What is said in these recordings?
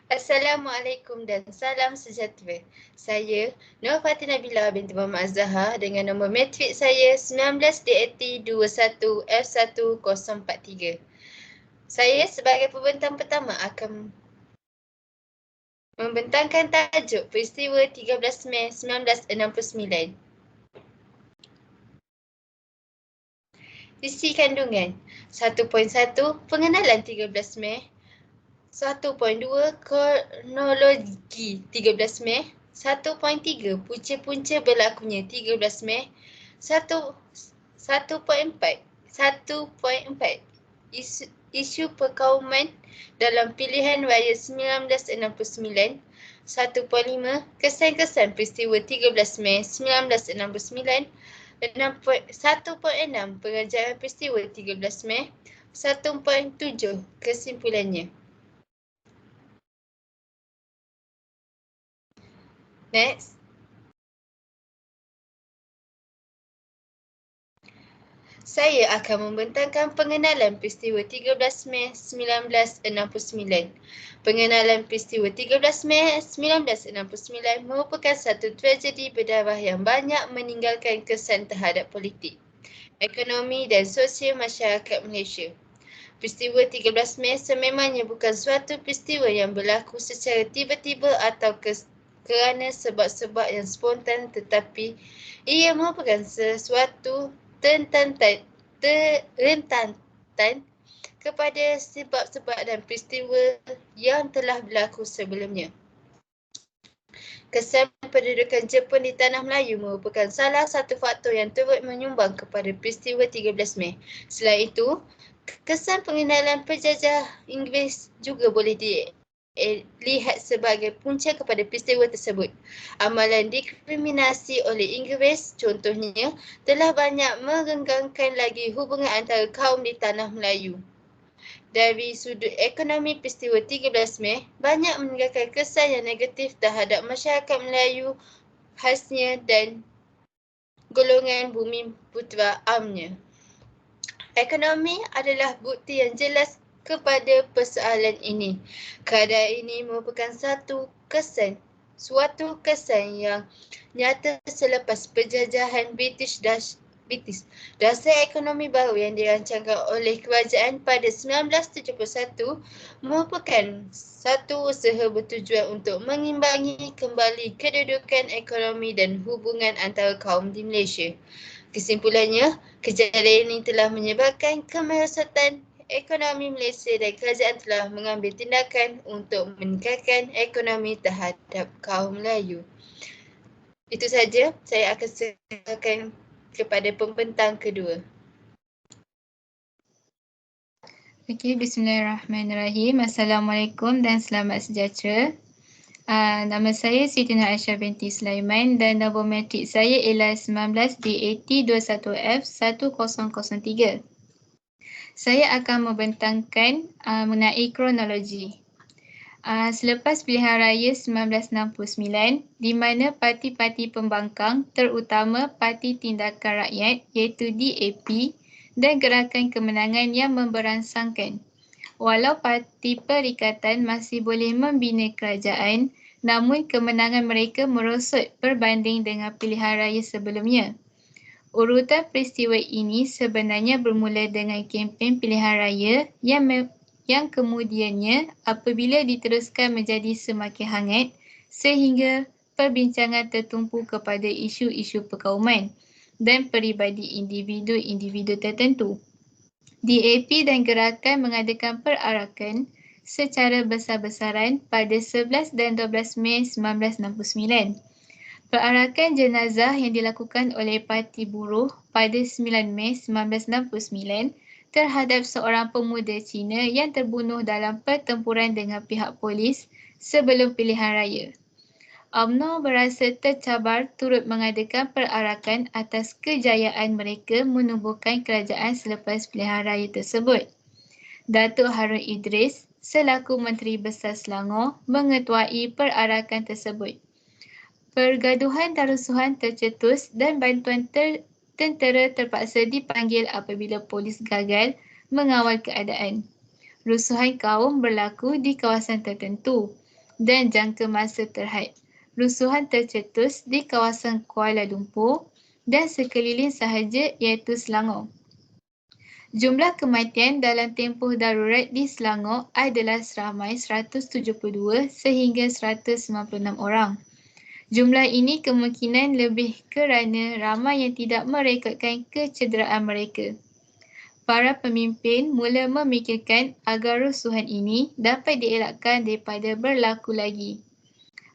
Assalamualaikum dan salam sejahtera. Saya Nur Fatin Nabila binti Muhammad Azhar dengan nombor matrik saya 19DAT21F1043. Saya sebagai pembentang pertama akan membentangkan tajuk peristiwa 13 Mei 1969. Isi kandungan 1.1 Pengenalan 13 Mei 1.2 Kronologi 13 Mei 1.3 Punca-punca berlakunya 13 Mei 1.4 Isu perkauman dalam pilihan raya 1969 1.5 Kesan-kesan peristiwa 13 Mei 1969 1.6 Pengajaran peristiwa 13 Mei 1.7 Kesimpulannya. Next. Saya akan membentangkan pengenalan peristiwa 13 Mei 1969. Pengenalan peristiwa 13 Mei 1969 merupakan satu tragedi berdarah yang banyak meninggalkan kesan terhadap politik, ekonomi dan sosial masyarakat Malaysia. Peristiwa 13 Mei sememangnya bukan suatu peristiwa yang berlaku secara tiba-tiba atau kerana sebab-sebab yang spontan, tetapi ia merupakan sesuatu rentan kepada sebab-sebab dan peristiwa yang telah berlaku sebelumnya. Kesan pendudukan Jepun di Tanah Melayu merupakan salah satu faktor yang turut menyumbang kepada peristiwa 13 Mei. Selain itu, kesan pengenalan penjajah Inggeris juga boleh dilihat sebagai punca kepada peristiwa tersebut. Amalan diskriminasi oleh Inggeris, contohnya, telah banyak merenggangkan lagi hubungan antara kaum di Tanah Melayu. Dari sudut ekonomi, peristiwa 13 Mei banyak meninggalkan kesan yang negatif terhadap masyarakat Melayu khasnya dan golongan bumi putera amnya. Ekonomi adalah bukti yang jelas kepada persoalan ini. Keadaan ini merupakan suatu kesan yang nyata selepas penjajahan British. Dasar ekonomi baru yang dirancangkan oleh kerajaan pada 1971 merupakan satu usaha bertujuan untuk mengimbangi kembali kedudukan ekonomi dan hubungan antara kaum di Malaysia. Kesimpulannya, kejadian ini telah menyebabkan kemerosotan ekonomi Malaysia dan kerajaan telah mengambil tindakan untuk meningkatkan ekonomi terhadap kaum Melayu. Itu saja, saya akan serahkan kepada pembentang kedua. Okey, bismillahirrahmanirrahim. Assalamualaikum dan selamat sejahtera. Nama saya Siti Nur Aisyah binti Sulaiman dan nombor matrik saya ialah 19DAT21F1003. Saya akan membentangkan mengenai kronologi. Selepas pilihan raya 1969, di mana parti-parti pembangkang terutama Parti Tindakan Rakyat iaitu DAP dan Gerakan Kemenangan yang memberansangkan. Walau parti perikatan masih boleh membina kerajaan, namun kemenangan mereka merosot berbanding dengan pilihan raya sebelumnya. Urutan peristiwa ini sebenarnya bermula dengan kempen pilihan raya yang kemudiannya apabila diteruskan menjadi semakin hangat sehingga perbincangan tertumpu kepada isu-isu perkauman dan peribadi individu-individu tertentu. DAP dan gerakan mengadakan perarakan secara besar-besaran pada 11 dan 12 Mei 1969. Perarakan jenazah yang dilakukan oleh Parti Buruh pada 9 Mei 1969 terhadap seorang pemuda Cina yang terbunuh dalam pertempuran dengan pihak polis sebelum pilihan raya. UMNO berasa tercabar turut mengadakan perarakan atas kejayaan mereka menubuhkan kerajaan selepas pilihan raya tersebut. Datuk Harun Idris selaku Menteri Besar Selangor mengetuai perarakan tersebut. Pergaduhan dan rusuhan tercetus dan bantuan tentera terpaksa dipanggil apabila polis gagal mengawal keadaan. Rusuhan kaum berlaku di kawasan tertentu. dan jangka masa terhad. Rusuhan tercetus di kawasan Kuala Lumpur dan sekeliling sahaja iaitu Selangor. Jumlah kematian dalam tempoh darurat di Selangor adalah seramai 172 sehingga 196 orang. Jumlah ini kemungkinan lebih kerana ramai yang tidak merekodkan kecederaan mereka. Para pemimpin mula memikirkan agar rusuhan ini dapat dielakkan daripada berlaku lagi.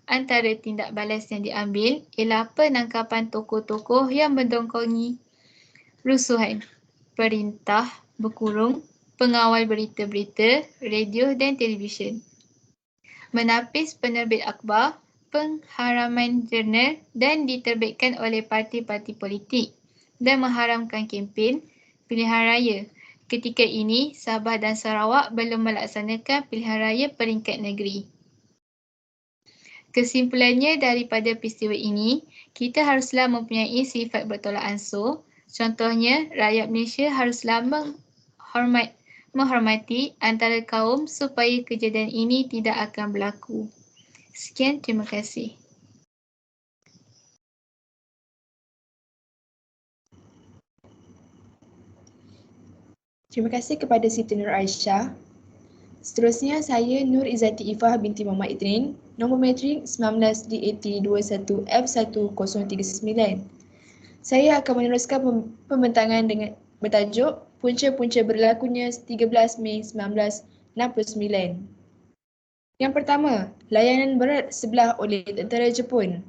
Antara tindak balas yang diambil ialah penangkapan tokoh-tokoh yang mendongkongi rusuhan. Perintah berkurung, pengawal berita-berita, radio dan televisyen. Menapis penerbit akhbar, pengharaman jurnal dan diterbitkan oleh parti-parti politik dan mengharamkan kempen pilihan raya. Ketika ini, Sabah dan Sarawak belum melaksanakan pilihan raya peringkat negeri. Kesimpulannya daripada peristiwa ini, kita haruslah mempunyai sifat bertolak ansur. Contohnya, rakyat Malaysia haruslah menghormati antara kaum supaya kejadian ini tidak akan berlaku. Sekian, terima kasih. Terima kasih kepada Siti Nur Aisyah. Seterusnya, saya Nur Izzati Ifah binti Muhammad Idrin, nombor matrik 19DAT21F1039. Saya akan meneruskan pembentangan dengan bertajuk Punca-punca berlakunya 13 Mei 1969. Yang pertama, layanan berat sebelah oleh tentera Jepun.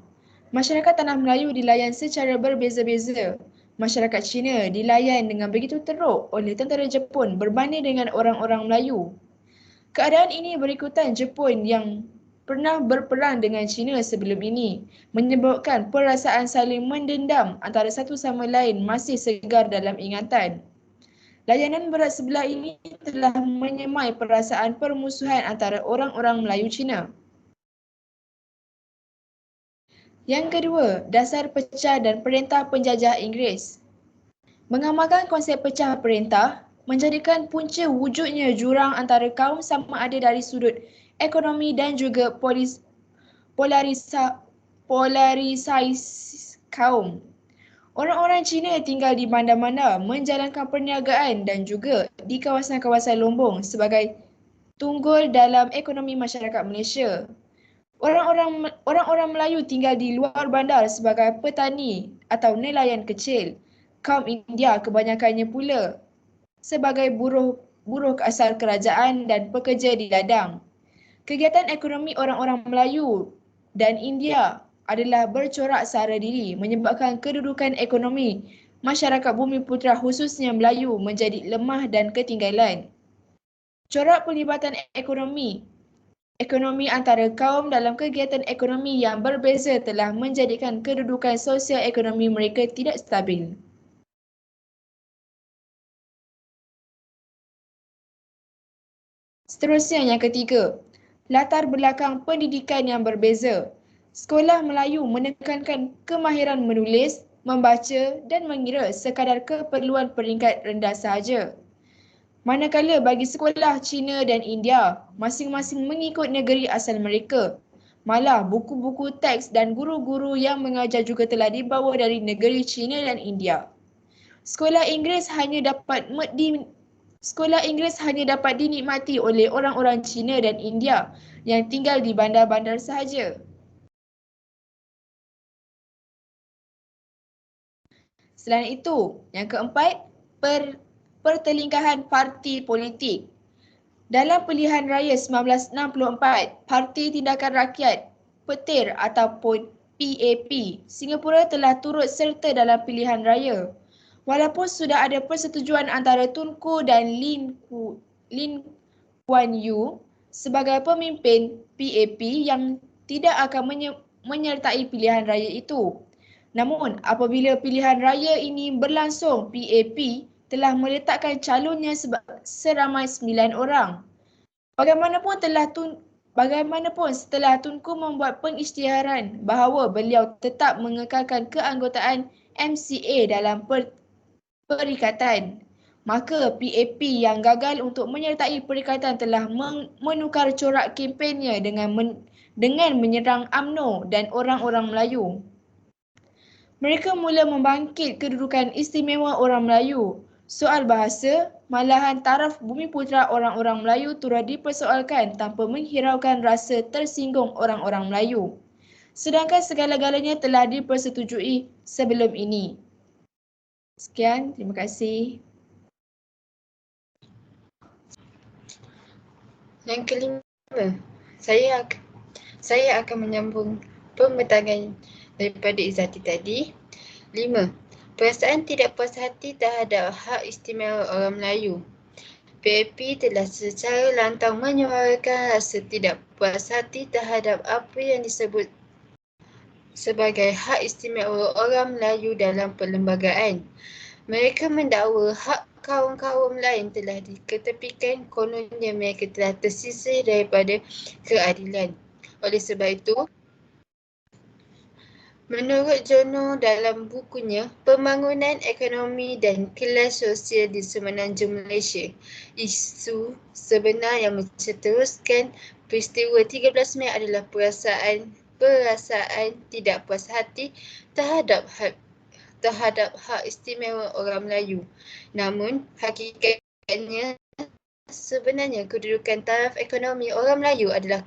Masyarakat Tanah Melayu dilayan secara berbeza-beza. Masyarakat Cina dilayan dengan begitu teruk oleh tentera Jepun berbanding dengan orang-orang Melayu. Keadaan ini berikutan Jepun yang pernah berperang dengan Cina sebelum ini, menyebabkan perasaan saling mendendam antara satu sama lain masih segar dalam ingatan. Layanan berat sebelah ini telah menyemai perasaan permusuhan antara orang-orang Melayu Cina. Yang kedua, dasar pecah dan perintah penjajah Inggeris. Mengamalkan konsep pecah perintah, menjadikan punca wujudnya jurang antara kaum sama ada dari sudut ekonomi dan juga polarisasi kaum. Orang-orang Cina tinggal di bandar-bandar, menjalankan perniagaan dan juga di kawasan-kawasan lombong sebagai tunggul dalam ekonomi masyarakat Malaysia. Orang-orang Melayu tinggal di luar bandar sebagai petani atau nelayan kecil. Kaum India kebanyakannya pula sebagai buruh asal kerajaan dan pekerja di ladang. Kegiatan ekonomi orang-orang Melayu dan India adalah bercorak sara diri, menyebabkan kedudukan ekonomi masyarakat Bumi Putera khususnya Melayu menjadi lemah dan ketinggalan. Corak pelibatan ekonomi antara kaum dalam kegiatan ekonomi yang berbeza telah menjadikan kedudukan sosial ekonomi mereka tidak stabil. Seterusnya, yang ketiga, latar belakang pendidikan yang berbeza. Sekolah Melayu menekankan kemahiran menulis, membaca dan mengira sekadar keperluan peringkat rendah sahaja. Manakala bagi sekolah Cina dan India, masing-masing mengikut negeri asal mereka. Malah buku-buku teks dan guru-guru yang mengajar juga telah dibawa dari negeri Cina dan India. Sekolah Inggeris hanya dapat dinikmati oleh orang-orang Cina dan India yang tinggal di bandar-bandar sahaja. Selain itu, yang keempat, pertelingkahan parti politik. Dalam pilihan raya 1964, Parti Tindakan Rakyat Petir ataupun PAP, Singapura telah turut serta dalam pilihan raya. Walaupun sudah ada persetujuan antara Tunku dan Lin Kuan Yew sebagai pemimpin PAP yang tidak akan menyertai pilihan raya itu. Namun, apabila pilihan raya ini berlangsung, PAP telah meletakkan calonnya seramai 9 orang. Bagaimanapun setelah Tunku membuat pengisytiharan bahawa beliau tetap mengekalkan keanggotaan MCA dalam perikatan, maka PAP yang gagal untuk menyertai perikatan telah menukar corak kempennya dengan dengan menyerang UMNO dan orang-orang Melayu. Mereka mula membangkit kedudukan istimewa orang Melayu. Soal bahasa, malahan taraf Bumiputera orang-orang Melayu turut dipersoalkan tanpa menghiraukan rasa tersinggung orang-orang Melayu. Sedangkan segala-galanya telah dipersetujui sebelum ini. Sekian, terima kasih. Yang kelima, saya akan menyambung pembentangan daripada Izzati tadi. 5. Perasaan tidak puas hati terhadap hak istimewa orang Melayu. PAP telah secara lantang menyuarakan rasa tidak puas hati terhadap apa yang disebut sebagai hak istimewa orang Melayu dalam perlembagaan. Mereka mendakwa hak kaum-kaum lain telah diketepikan, kononnya mereka telah tersisih daripada keadilan. Oleh sebab itu, menurut Jono dalam bukunya Pembangunan Ekonomi dan Kelas Sosial di Semenanjung Malaysia, isu sebenar yang mencetuskan peristiwa 13 Mei adalah perasaan tidak puas hati terhadap hak istimewa orang Melayu. Namun, hakikatnya sebenarnya kedudukan taraf ekonomi orang Melayu adalah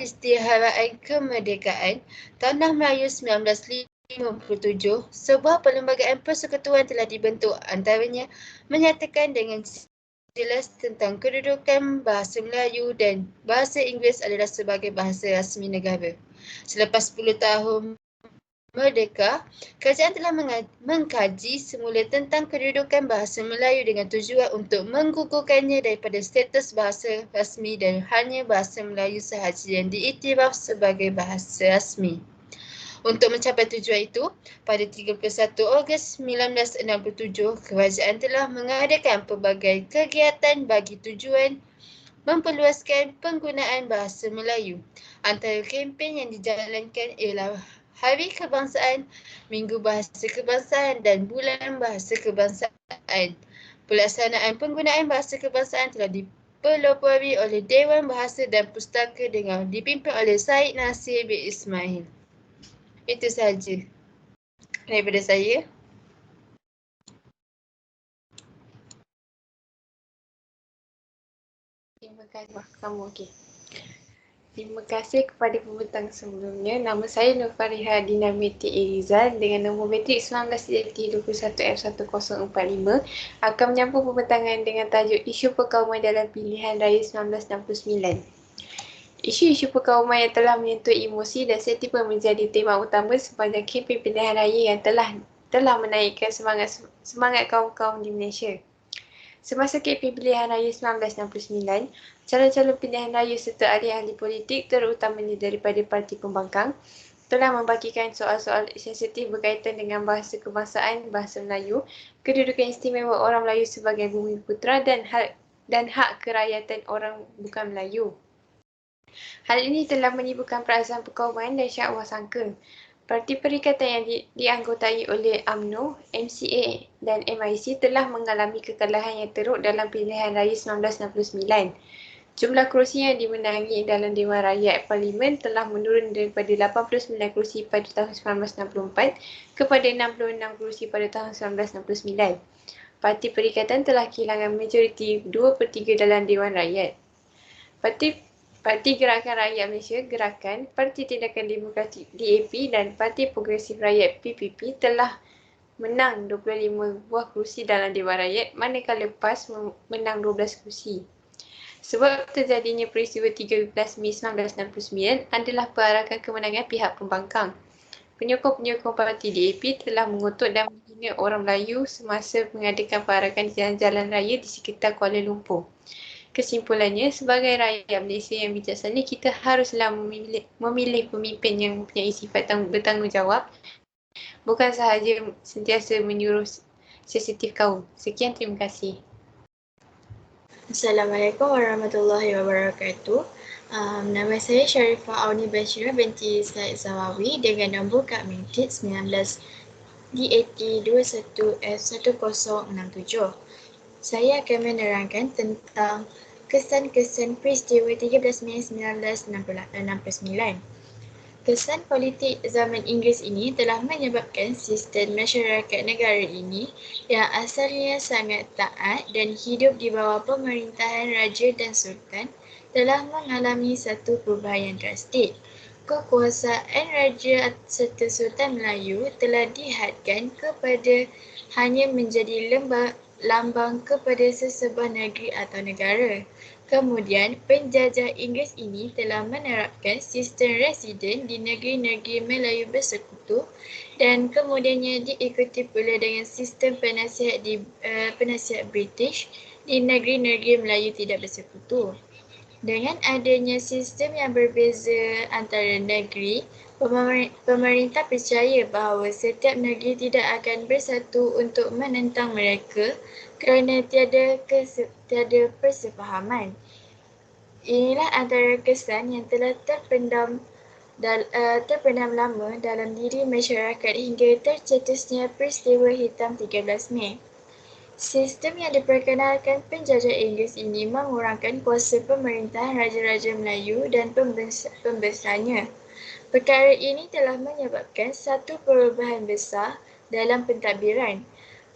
Istiharaan Kemerdekaan Tanah Melayu 1957, sebuah perlembagaan persekutuan telah dibentuk, antaranya menyatakan dengan jelas tentang kedudukan bahasa Melayu dan bahasa Inggeris adalah sebagai bahasa rasmi negara. Selepas 10 tahun merdeka, kerajaan telah mengkaji semula tentang kedudukan bahasa Melayu dengan tujuan untuk menggugurkannya daripada status bahasa rasmi dan hanya bahasa Melayu sahaja yang diiktiraf sebagai bahasa rasmi. Untuk mencapai tujuan itu, pada 31 Ogos 1967, kerajaan telah mengadakan pelbagai kegiatan bagi tujuan memperluaskan penggunaan bahasa Melayu. Antara kempen yang dijalankan ialah Hari Kebangsaan, Minggu Bahasa Kebangsaan dan Bulan Bahasa Kebangsaan. Pelaksanaan penggunaan bahasa kebangsaan telah dipelopori oleh Dewan Bahasa dan Pustaka dengan dipimpin oleh Syed Nasir bin Ismail. Itu sahaja daripada saya. Terima kasih. Kamu okey. Terima kasih kepada pembentang sebelumnya. Nama saya Nur Fariha Dinamiti Irizal dengan nombor metrik 1921F1045 akan menyambung pembentangan dengan tajuk Isu Perkauman dalam Pilihan Raya 1969. Isu-isu perkauman yang telah menyentuh emosi dan sentimen menjadi tema utama sepanjang kempen pilihan raya yang telah menaikkan semangat kaum-kaum di Malaysia. Semasa kempen pilihan raya 1969, calon-calon pilihan raya serta ahli-ahli politik terutamanya daripada parti pembangkang telah membagikan soal-soal sensitif berkaitan dengan bahasa kebangsaan, bahasa Melayu, kedudukan istimewa orang Melayu sebagai Bumiputera dan hak kerakyatan orang bukan Melayu. Hal ini telah menimbulkan perasaan perkauman dan syakwa sangka. Parti Perikatan yang dianggotai oleh UMNO, MCA dan MIC telah mengalami kekalahan yang teruk dalam pilihan raya 1969. Jumlah kerusi yang dimenangi dalam Dewan Rakyat Parlimen telah menurun daripada 89 kerusi pada tahun 1964 kepada 66 kerusi pada tahun 1969. Parti Perikatan telah kehilangan majoriti 2/3 dalam Dewan Rakyat. Parti Gerakan Rakyat Malaysia Gerakan, Parti Tindakan Demokrasi DAP dan Parti Progresif Rakyat PPP telah menang 25 buah kerusi dalam Dewan Rakyat, manakala PAS menang 12 kerusi. Sebab terjadinya peristiwa 13 Mei 1969 adalah perarakan kemenangan pihak pembangkang. Penyokong-penyokong Parti DAP telah mengutuk dan menghina orang Melayu semasa mengadakan perarakan di jalan-jalan raya di sekitar Kuala Lumpur. Kesimpulannya, sebagai rakyat Malaysia yang bijaksana, kita haruslah memilih pemimpin yang mempunyai sifat bertanggungjawab, bukan sahaja sentiasa menyuruh sensitif kaum. Sekian, terima kasih. Assalamualaikum warahmatullahi wabarakatuh. Nama saya Sharifah Auni Bashira binti Said Zawawi dengan nombor kad mintit 19 DAT 21F1067. Saya akan menerangkan tentang kesan-kesan peristiwa 13 Mei 1969. Kesan politik zaman Inggeris ini telah menyebabkan sistem masyarakat negara ini yang asalnya sangat taat dan hidup di bawah pemerintahan Raja dan Sultan telah mengalami satu perubahan yang drastik. Kekuasaan Raja serta Sultan Melayu telah dihadkan kepada hanya menjadi lambang kepada sesebuah negeri atau negara. Kemudian, penjajah Inggeris ini telah menerapkan sistem residen di negeri-negeri Melayu bersekutu dan kemudiannya diikuti pula dengan sistem penasihat British di negeri-negeri Melayu tidak bersekutu. Dengan adanya sistem yang berbeza antara negeri, pemerintah percaya bahawa setiap negeri tidak akan bersatu untuk menentang mereka kerana tiada persefahaman. Inilah antara kesan yang telah terpendam lama dalam diri masyarakat hingga tercetusnya peristiwa hitam 13 Mei. Sistem yang diperkenalkan penjajah Inggeris ini mengurangkan kuasa pemerintahan Raja-Raja Melayu dan pembesarnya. Perkara ini telah menyebabkan satu perubahan besar dalam pentadbiran.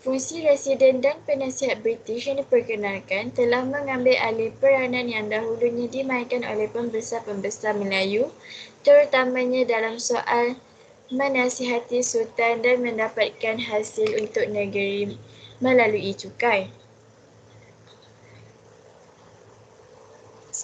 Fungsi residen dan penasihat British yang diperkenalkan telah mengambil alih peranan yang dahulunya dimainkan oleh pembesar-pembesar Melayu, terutamanya dalam soal menasihati Sultan dan mendapatkan hasil untuk negeri melalui cukai.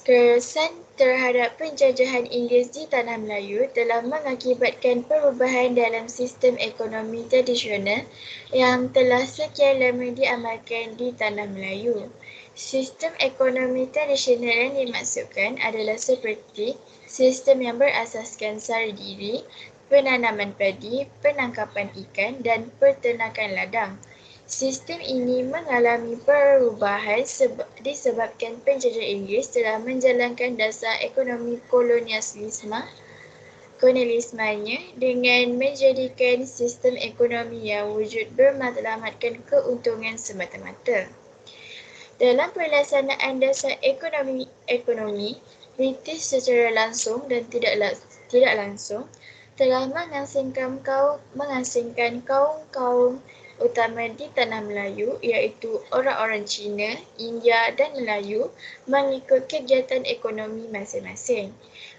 Kesan terhadap penjajahan Inggeris di Tanah Melayu telah mengakibatkan perubahan dalam sistem ekonomi tradisional yang telah sekian lama diamalkan di Tanah Melayu. Sistem ekonomi tradisional yang dimaksudkan adalah seperti sistem yang berasaskan sara diri, penanaman padi, penangkapan ikan dan peternakan ladang. Sistem ini mengalami perubahan disebabkan penjajah Inggeris telah menjalankan dasar ekonomi kolonialismenya dengan menjadikan sistem ekonomi yang wujud bermatlamatkan keuntungan semata-mata. Dalam pelaksanaan dasar ekonomi, British secara langsung dan tidak langsung telah mengasingkan kaum utama di Tanah Melayu iaitu orang-orang Cina, India dan Melayu mengikut kegiatan ekonomi masing-masing.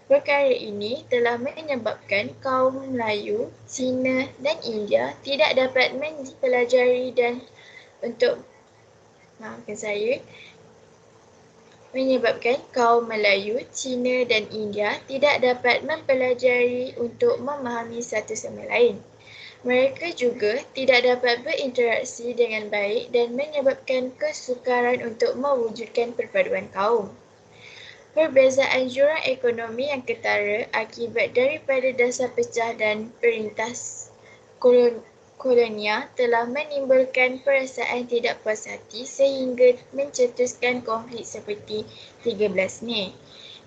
Perkara ini telah menyebabkan kaum Melayu, Cina dan India tidak dapat mempelajari dan menyebabkan kaum Melayu, Cina dan India tidak dapat mempelajari untuk memahami satu sama lain. Mereka juga tidak dapat berinteraksi dengan baik dan menyebabkan kesukaran untuk mewujudkan perpaduan kaum. Perbezaan jurang ekonomi yang ketara akibat daripada dasar pecah dan perintah kolonial telah menimbulkan perasaan tidak puas hati sehingga mencetuskan konflik seperti 13 Mei,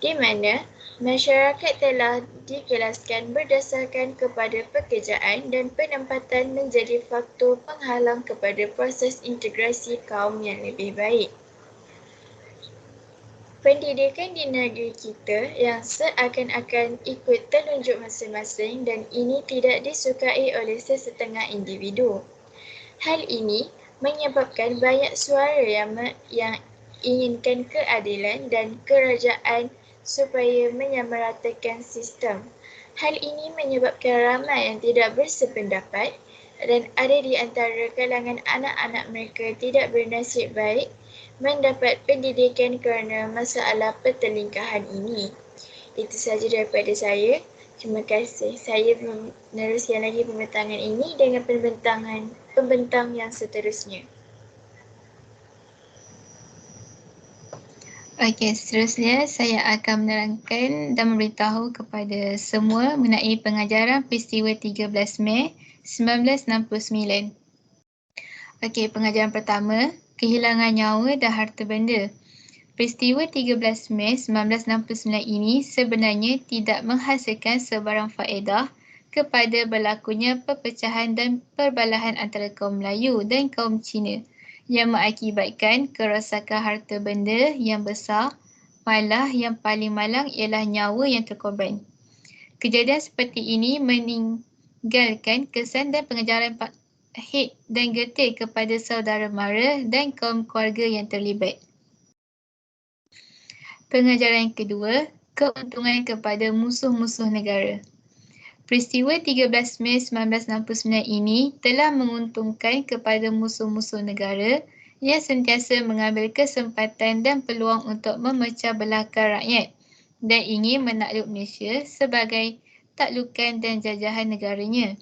di mana masyarakat telah dikelaskan berdasarkan kepada pekerjaan dan penempatan menjadi faktor penghalang kepada proses integrasi kaum yang lebih baik. Pendidikan di negeri kita yang seakan-akan ikut telunjuk masing-masing dan ini tidak disukai oleh sesetengah individu. Hal ini menyebabkan banyak suara yang inginkan keadilan dan kerajaan supaya menyamaratakan sistem. Hal ini menyebabkan ramai yang tidak bersependapat dan ada di antara kalangan anak-anak mereka tidak bernasib baik mendapat pendidikan kerana masalah pertelingkahan ini. Itu sahaja daripada saya. Terima kasih. Saya meneruskan lagi pembentangan ini dengan pembentang yang seterusnya. Okey, seterusnya saya akan menerangkan dan memberitahu kepada semua mengenai pengajaran peristiwa 13 Mei 1969. Okey, pengajaran pertama, kehilangan nyawa dan harta benda. Peristiwa 13 Mei 1969 ini sebenarnya tidak menghasilkan sebarang faedah kepada berlakunya perpecahan dan perbalahan antara kaum Melayu dan kaum Cina yang mengakibatkan kerosakan harta benda yang besar, malah yang paling malang ialah nyawa yang terkorban. Kejadian seperti ini meninggalkan kesan dan pengejaran pahit dan getih kepada saudara mara dan kaum keluarga yang terlibat. Pengajaran kedua, keuntungan kepada musuh-musuh negara. Peristiwa 13 Mei 1969 ini telah menguntungkan kepada musuh-musuh negara yang sentiasa mengambil kesempatan dan peluang untuk memecah belahkan rakyat dan ingin menakluk Malaysia sebagai taklukan dan jajahan negaranya.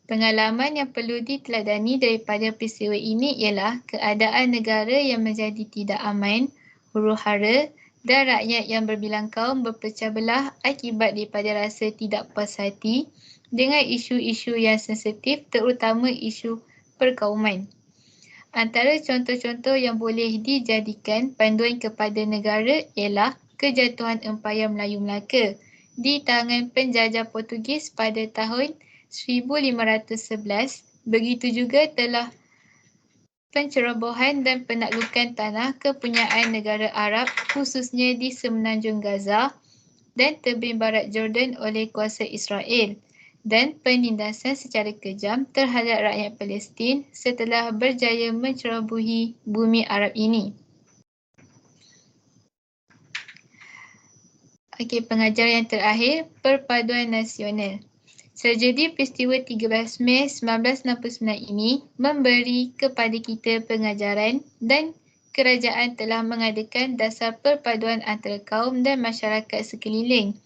Pengalaman yang perlu diteladani daripada peristiwa ini ialah keadaan negara yang menjadi tidak aman, huru-hara dan rakyat yang berbilang kaum berpecah belah akibat daripada rasa tidak puas hati dengan isu-isu yang sensitif, terutama isu perkauman. Antara contoh-contoh yang boleh dijadikan panduan kepada negara ialah kejatuhan Empayar Melayu Melaka di tangan penjajah Portugis pada tahun 1511. Begitu juga telah pencerobohan dan penaklukan tanah kepunyaan negara Arab khususnya di Semenanjung Gaza dan tebing barat Jordan oleh kuasa Israel dan penindasan secara kejam terhadap rakyat Palestin setelah berjaya mencerobohi bumi Arab ini. Pengajaran yang terakhir, perpaduan nasional. Tragedi peristiwa 13 Mei 1969 ini memberi kepada kita pengajaran dan kerajaan telah mengadakan dasar perpaduan antara kaum dan masyarakat sekeliling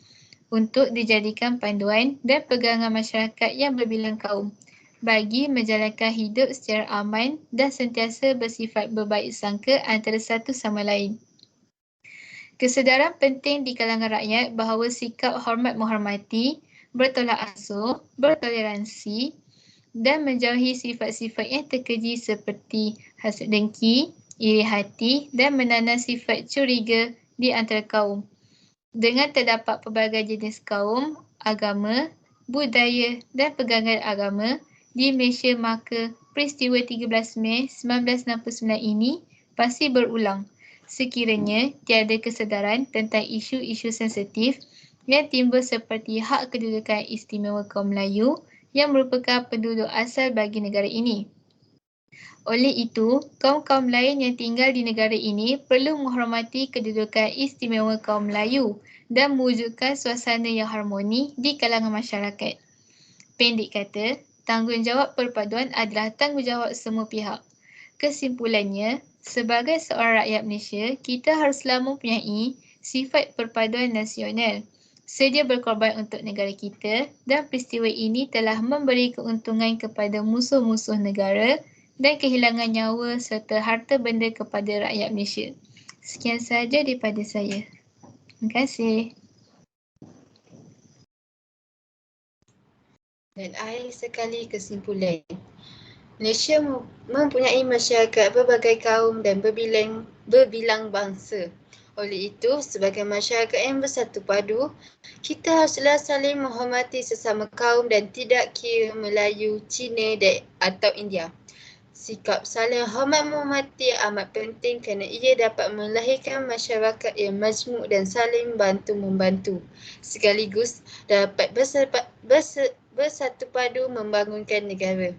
untuk dijadikan panduan dan pegangan masyarakat yang berbilang kaum bagi menjalankan hidup secara aman dan sentiasa bersifat berbaik sangka antara satu sama lain. Kesedaran penting di kalangan rakyat bahawa sikap hormat menghormati, bertolak ansur, bertoleransi dan menjauhi sifat-sifat yang terkeji seperti hasad dengki, iri hati dan menanam sifat curiga di antara kaum. Dengan terdapat pelbagai jenis kaum, agama, budaya dan pegangan agama di Malaysia, maka peristiwa 13 Mei 1969 ini pasti berulang sekiranya tiada kesedaran tentang isu-isu sensitif yang timbul seperti hak kedudukan istimewa kaum Melayu yang merupakan penduduk asal bagi negara ini. Oleh itu, kaum-kaum lain yang tinggal di negara ini perlu menghormati kedudukan istimewa kaum Melayu dan mewujudkan suasana yang harmoni di kalangan masyarakat. Pendek kata, tanggungjawab perpaduan adalah tanggungjawab semua pihak. Kesimpulannya, sebagai seorang rakyat Malaysia, kita haruslah mempunyai sifat perpaduan nasional, sedia berkorban untuk negara kita dan peristiwa ini telah memberi keuntungan kepada musuh-musuh negara dan kehilangan nyawa serta harta benda kepada rakyat Malaysia. Sekian sahaja daripada saya. Terima kasih. Dan akhir sekali kesimpulan. Malaysia mempunyai masyarakat berbagai kaum dan berbilang bangsa. Oleh itu, sebagai masyarakat yang bersatu padu, kita haruslah saling menghormati sesama kaum dan tidak kira Melayu, Cina atau India. Sikap saling hormat menghormati amat penting kerana ia dapat melahirkan masyarakat yang majmuk dan saling bantu-membantu. Sekaligus dapat bersatu padu membangunkan negara.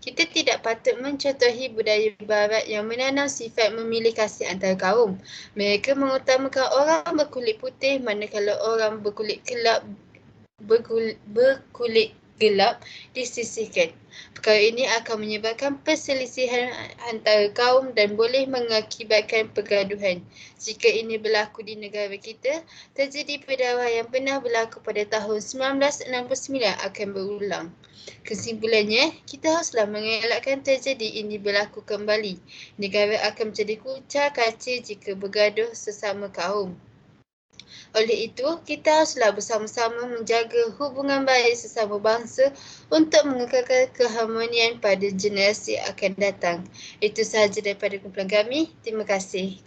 Kita tidak patut mencontohi budaya barat yang menanam sifat memilih kasih antara kaum. Mereka mengutamakan orang berkulit putih manakala orang berkulit gelap disisihkan. Perkara ini akan menyebabkan perselisihan antara kaum dan boleh mengakibatkan pergaduhan. Jika ini berlaku di negara kita, tragedi Pedawar yang pernah berlaku pada tahun 1969 akan berulang. Kesimpulannya, kita haruslah mengelakkan tragedi ini berlaku kembali. Negara akan menjadi kucar kacir jika bergaduh sesama kaum. Oleh itu, kita haruslah bersama-sama menjaga hubungan baik sesama bangsa untuk mengekalkan keharmonian pada generasi akan datang. Itu sahaja daripada kumpulan kami. Terima kasih.